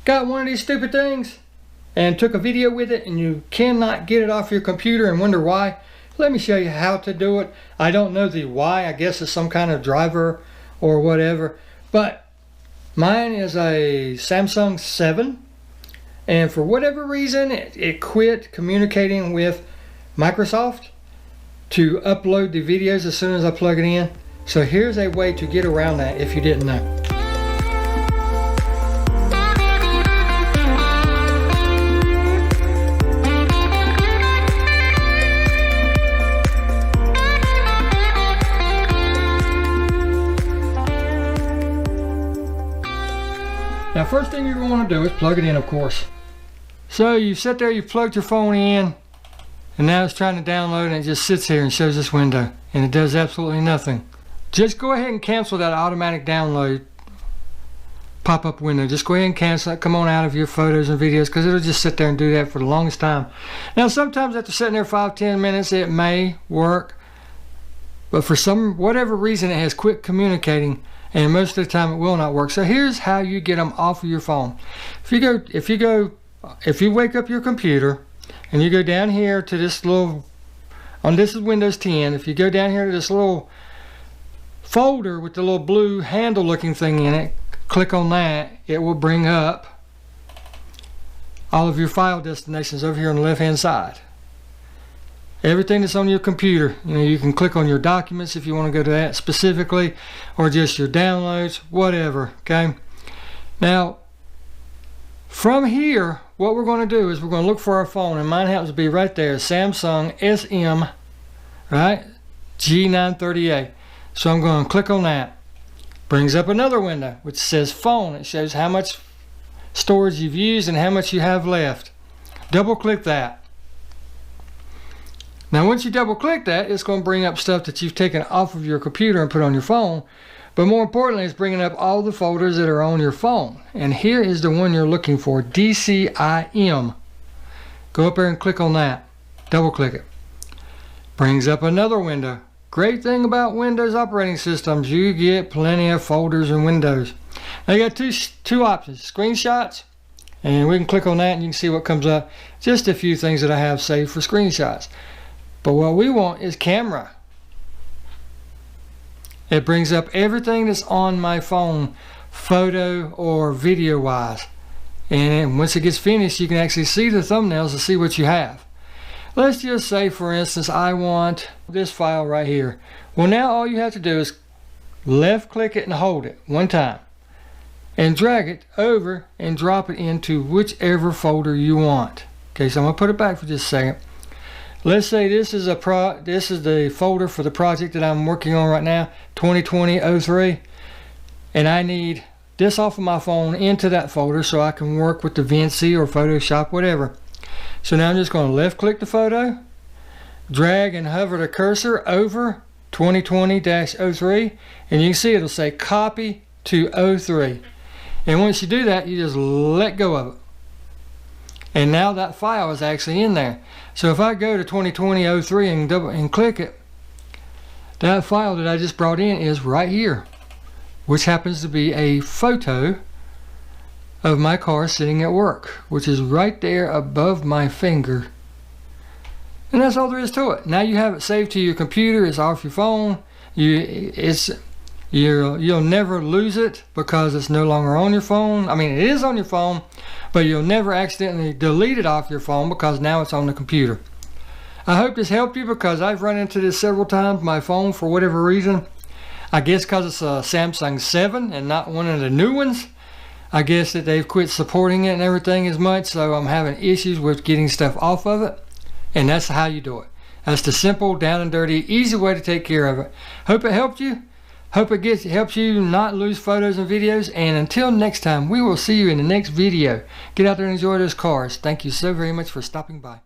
got one of these stupid things and took a video with it and you cannot get it off your computer and wonder why, let me show you how to do it. I don't know the why. I guess it's some kind of driver or whatever, but mine is a Samsung 7, and for whatever reason it quit communicating with Microsoft to upload the videos as soon as I plug it in. So here's a way to get around that if you didn't know. Now, first thing you're going to want to do is plug it in, of course. So you sit there, you plugged your phone in, and now it's trying to download, and it just sits here and shows this window, and it does absolutely nothing. Just go ahead and cancel that automatic download pop-up window. Just go ahead and cancel it. Come on out of your photos and videos, because it'll just sit there and do that for the longest time. Now, sometimes after sitting there 5-10 minutes, it may work, but for whatever reason, it has quit communicating. And most of the time it will not work. So here's how you get them off of your phone. If you wake up your computer and you go down here to this little, this is Windows 10. If you go down here to this little folder with the little blue handle looking thing in it, click on that, it will bring up all of your file destinations over here on the left hand side. Everything that's on your computer. You can click on your documents if you want to go to that specifically, or just your downloads, whatever. Okay, now from here what we're going to do is we're going to look for our phone, and mine happens to be right there, Samsung SM, right, G930A. So I'm going to click on that. Brings up another window which says phone. It shows how much storage you've used and how much you have left. Double click that. Now once you double click that, it's going to bring up stuff that you've taken off of your computer and put on your phone. But more importantly, it's bringing up all the folders that are on your phone. And here is the one you're looking for, DCIM. Go up there and click on that. Double click it. Brings up another window. Great thing about Windows operating systems, you get plenty of folders and windows. Now you got two options, screenshots, and we can click on that and you can see what comes up. Just a few things that I have saved for screenshots. But what we want is camera. It brings up everything that's on my phone, photo or video wise. And once it gets finished, you can actually see the thumbnails to see what you have. Let's just say, for instance, I want this file right here. Well, now all you have to do is left click it and hold it one time and drag it over and drop it into whichever folder you want. Okay, so I'm going to put it back for just a second. Let's say this is the folder for the project that I'm working on right now, 2020-03, and I need this off of my phone into that folder so I can work with DaVinci or Photoshop, whatever. So now I'm just going to left click the photo, drag and hover the cursor over 2020-03, and you can see it'll say copy to 03. And once you do that, you just let go of it. And now that file is actually in there. So if I go to 2020-03 and click it, that file that I just brought in is right here, which happens to be a photo of my car sitting at work, which is right there above my finger. And that's all there is to it. Now you have it saved to your computer. It's off your phone. You'll never lose it because it's no longer on your phone. I mean, it is on your phone, but you'll never accidentally delete it off your phone because now it's on the computer. I hope this helped you, because I've run into this several times. My phone, for whatever reason, I guess because it's a Samsung 7 and not one of the new ones, I guess that they've quit supporting it and everything as much, so I'm having issues with getting stuff off of it. And that's how you do it. That's the simple, down and dirty, easy way to take care of it. Hope it helped you. Hope it helps you not lose photos and videos. And until next time, we will see you in the next video. Get out there and enjoy those cars. Thank you so very much for stopping by.